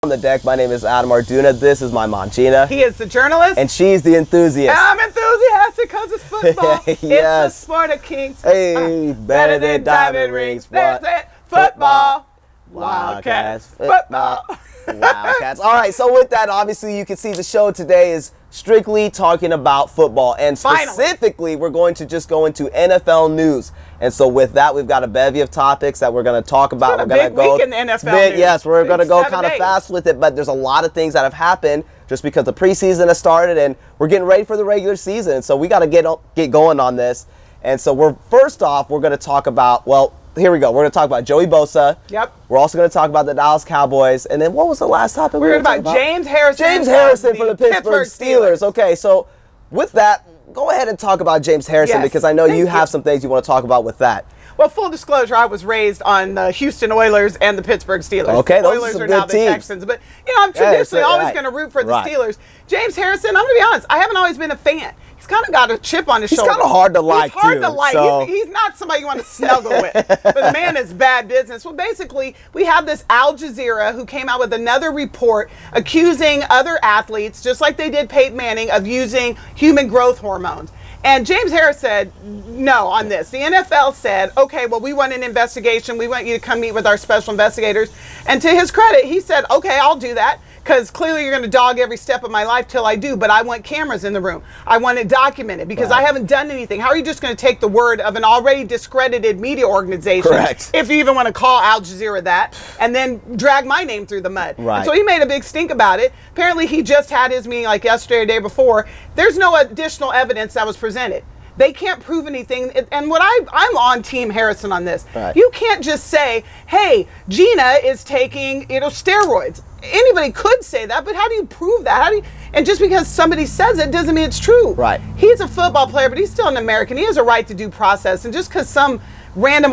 On the deck, my name is Adam Arduna. This is my mom, Gina. He is the journalist. And she's the enthusiast. And I'm enthusiastic because it's football. Yes. It's a sport of kings. Hey, better than diamond rings. That's it. Football. Wildcats. Football. Wildcats. All right, so with that, obviously, you can see the show today is strictly talking about football. And specifically, we're going to just go into NFL news. And so with that, we've got a bevy of topics that we're going to talk about. We're going to go week in the NFL news. Yes, we're going to go kind of fast with it, but there's a lot of things that have happened just because the preseason has started and we're getting ready for the regular season. So we got to get going on this. And so first off, we're going to talk about, well, here we go. We're going to talk about Joey Bosa. Yep. We're also going to talk about the Dallas Cowboys. And then what was the last topic? We're going to talk about James Harrison. James Harrison for the Pittsburgh Steelers. Okay, so with that, go ahead and talk about James Harrison because I know you have some things you want to talk about with that. Well, full disclosure, I was raised on the Houston Oilers and the Pittsburgh Steelers. Okay, the those Oilers are are now good the teams. Texans. But, you know, I'm traditionally always going to root for the Steelers. James Harrison, I'm going to be honest, I haven't always been a fan. He's kind of got a chip on his shoulder. He's kind of hard to like, He's hard to like. So. He's not somebody you want to snuggle with. But the man is bad business. Well, basically, we have this Al Jazeera who came out with another report accusing other athletes, just like they did Peyton Manning, of using human growth hormones. And James Harris said no on this. The NFL said, okay, well, we want an investigation. We want you to come meet with our special investigators. And to his credit, he said, okay, I'll do that. Because clearly you're going to dog every step of my life till I do, but I want cameras in the room. I want it documented because I haven't done anything. How are you just going to take the word of an already discredited media organization, if you even want to call Al Jazeera that, and then drag my name through the mud? Right. And so he made a big stink about it. Apparently he just had his meeting like yesterday or the day before. There's no additional evidence that was presented. They can't prove anything. And what I'm on Team Harrison on this. Right. You can't just say, hey, Gina is taking, steroids. Anybody could say that, but how do you prove that? And just because somebody says it doesn't mean it's true. Right. He's a football player, but he's still an American. He has a right to due process. And just because some random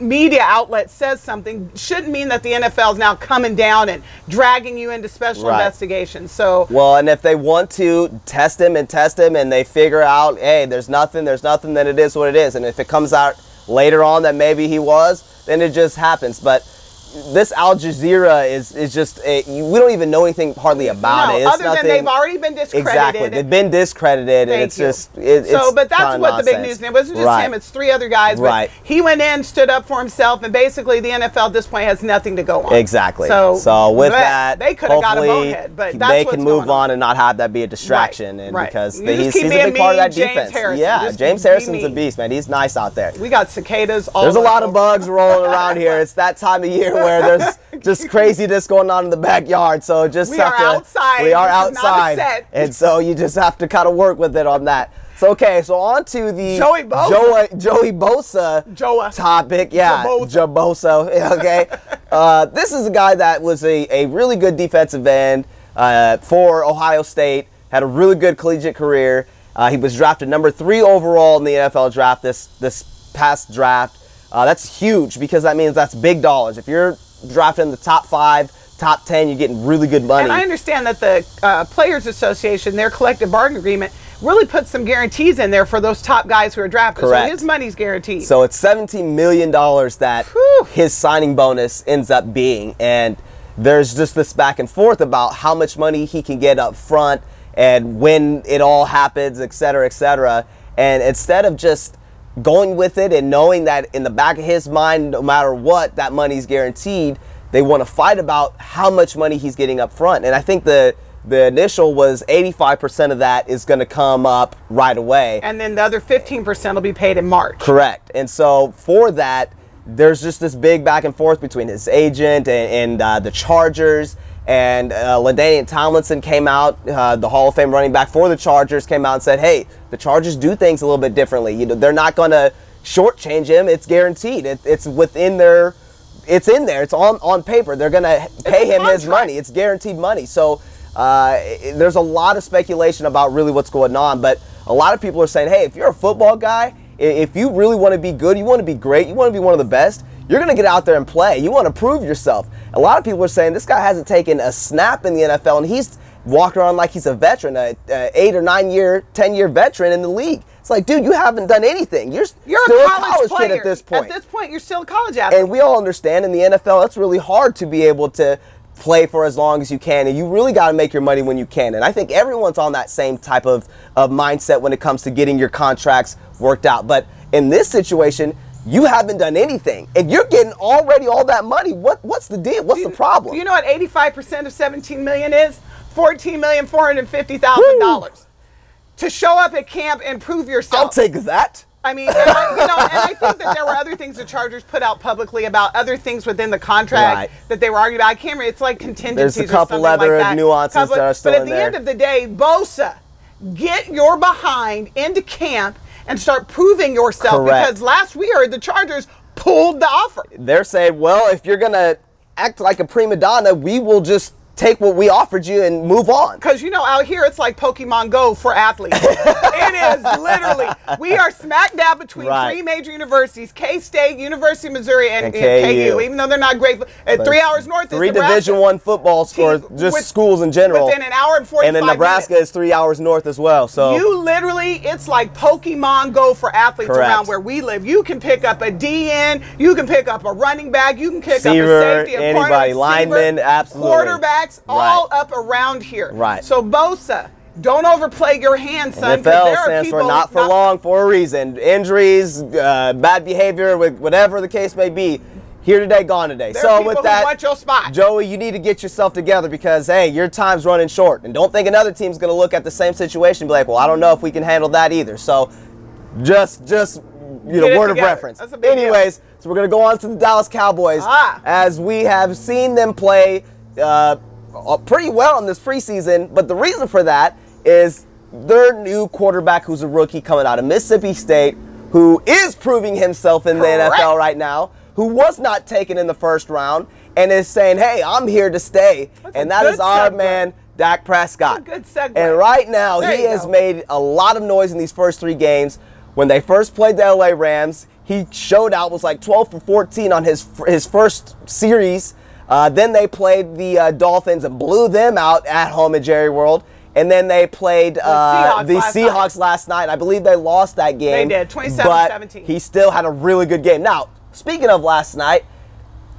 media outlet says something shouldn't mean that the NFL is now coming down and dragging you into special investigations. So well, and if they want to test him and they figure out, hey, there's nothing, then it is what it is. And if it comes out later on that maybe he was, then it just happens. But this Al Jazeera is just we don't even know anything hardly about it. It's other than they've already been discredited. Exactly, they've been discredited, and it's just but that's what the big news. It wasn't just him; it's three other guys. But he went in, stood up for himself, and basically the NFL at this point has nothing to go on. Exactly. So with that, they could have got a bonehead, but that's they can move on and not have that be a distraction, and because he's a big part of that defense. Yeah, James Harrison's a beast, man. He's nice out there. We got cicadas all There's a lot of bugs rolling around here. It's that time of year where there's just craziness going on in the backyard. So we are outside, and so you just have to kind of work with it on that. So okay, so on to the Joey Bosa topic. Yeah, Bosa. Okay, this is a guy that was a really good defensive end for Ohio State. Had a really good collegiate career. He was drafted number 3 overall in the NFL draft this past draft. That's huge because that means that's big dollars. If you're drafted in the top 5, top 10, you're getting really good money. And I understand that the Players Association, their collective bargaining agreement, really puts some guarantees in there for those top guys who are drafted. Correct. So his money's guaranteed. So it's $17 million that his signing bonus ends up being. And there's just this back and forth about how much money he can get up front and when it all happens, et cetera, et cetera. And instead of just going with it and knowing that in the back of his mind, no matter what, that money's guaranteed, they want to fight about how much money he's getting up front. And I think the initial was 85% of that is going to come up right away. And then the other 15% will be paid in March. Correct. And so for that, there's just this big back and forth between his agent and the Chargers. And LaDainian Tomlinson came out, the Hall of Fame running back for the Chargers, came out and said, hey, the Chargers do things a little bit differently. You know, they're not going to shortchange him. It's guaranteed. It's within their, it's in there. It's on paper. They're going to pay him his money. It's guaranteed money. So there's a lot of speculation about really what's going on. But a lot of people are saying, hey, if you're a football guy, if you really want to be good, you want to be great, you want to be one of the best, you're going to get out there and play. You want to prove yourself. A lot of people are saying this guy hasn't taken a snap in the NFL, and he's walking around like he's a veteran, a 8 or 9 year, 10-year veteran in the league. It's like, dude, you haven't done anything. You're still a college kid at this point. At this point, you're still a college athlete. And we all understand in the NFL, it's really hard to be able to play for as long as you can, and you really got to make your money when you can. And I think everyone's on that same type of mindset when it comes to getting your contracts worked out. But in this situation, you haven't done anything, and you're getting already all that money. What's the deal? What's the problem? You know what 85% of $17 million is? $14,450,000 to show up at camp and prove yourself. I'll take that. I mean, and I think that there were other things the Chargers put out publicly about other things within the contract that they were arguing about. I can't remember. It's like contingencies. There's a couple other nuances that are still in there. But at the end of the day, Bosa, get your behind into camp and start proving yourself. Correct. Because last we heard the Chargers pulled the offer. They're saying, well, if you're going to act like a prima donna, we will just take what we offered you and move on. Because, out here it's like Pokemon Go for athletes. It is literally. We are smack dab between three major universities, K-State, University of Missouri, and KU. Even though they're not great. 3 hours north is Nebraska. Division I football schools, just schools in general. Within an hour and 45 minutes. And then Nebraska is 3 hours north as well. So you literally, it's like Pokemon Go for athletes around where we live. You can pick up a DN, you can pick up a running back, you can pick up a safety, a anybody, lineman, absolutely. Quarterbacks, all up around here. Right. So Bosa, don't overplay your hand, son. NFL stands for not for long for a reason. Injuries, bad behavior, whatever the case may be. Here today, gone today. So with that, want your spot. Joey, you need to get yourself together because, hey, your time's running short. And don't think another team's going to look at the same situation and be like, well, I don't know if we can handle that either. So just word of reference. Anyways, so we're going to go on to the Dallas Cowboys as we have seen them play pretty well in this preseason, but the reason for that is their new quarterback, who's a rookie coming out of Mississippi State, who is proving himself in the NFL right now, who was not taken in the first round, and is saying, hey, I'm here to stay. And that is our man, Dak Prescott. That's a good segue. And right now, he has made a lot of noise in these first 3 games. When they first played the LA Rams, he showed out, was like 12 for 14 on his first series. Then they played the Dolphins and blew them out at home at Jerry World. And then they played the Seahawks last night. I believe they lost that game. They did, 27-17. But he still had a really good game. Now, speaking of last night,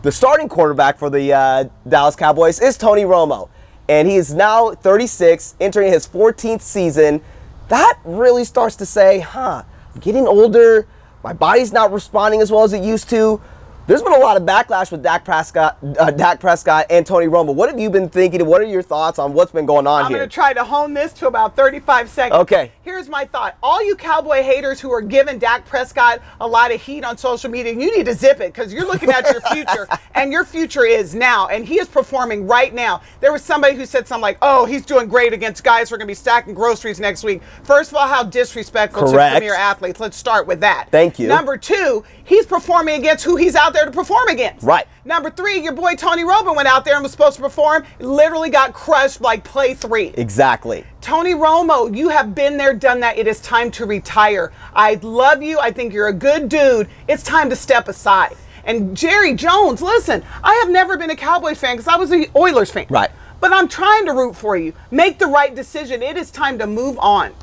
the starting quarterback for the Dallas Cowboys is Tony Romo. And he is now 36, entering his 14th season. That really starts to say, I'm getting older. My body's not responding as well as it used to. There's been a lot of backlash with Dak Prescott and Tony Romo. What have you been thinking? What are your thoughts on what's been going on here? I'm going to try to hone this to about 35 seconds. Okay. Here's my thought. All you Cowboy haters who are giving Dak Prescott a lot of heat on social media, you need to zip it because you're looking at your future, and your future is now, and he is performing right now. There was somebody who said something like, oh, he's doing great against guys who are going to be stacking groceries next week. First of all, how disrespectful to premier athletes. Let's start with that. Thank you. Number 2, he's performing against who he's out there to perform against. Right. Number 3, your boy Tony Romo went out there and was supposed to perform, literally got crushed like play 3. Exactly. Tony Romo, you have been there, done that. It is time to retire. I love you. I think you're a good dude. It's time to step aside. And Jerry Jones, listen, I have never been a Cowboys fan because I was an Oilers fan. Right. But I'm trying to root for you. Make the right decision. It is time to move on.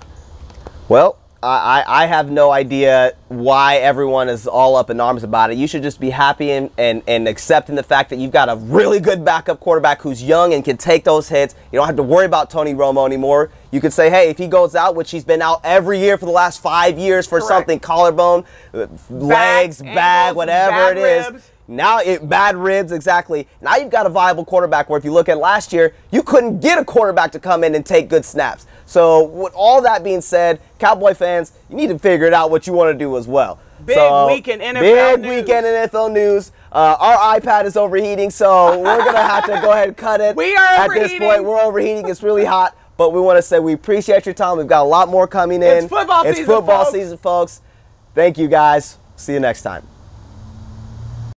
Well, I have no idea why everyone is all up in arms about it. You should just be happy and accepting the fact that you've got a really good backup quarterback who's young and can take those hits. You don't have to worry about Tony Romo anymore. You could say, hey, if he goes out, which he's been out every year for the last 5 years for something, collarbone, legs, back, whatever it is. Now, bad ribs, exactly. Now you've got a viable quarterback where if you look at last year, you couldn't get a quarterback to come in and take good snaps. So with all that being said, Cowboy fans, you need to figure it out what you want to do as well. Big week in NFL news. Big weekend in NFL news. Our iPad is overheating, so we're going to have to go ahead and cut it. We are overheating. At this point, we're overheating. It's really hot. But we want to say we appreciate your time. We've got a lot more coming in. It's football season, season, folks. Thank you, guys. See you next time.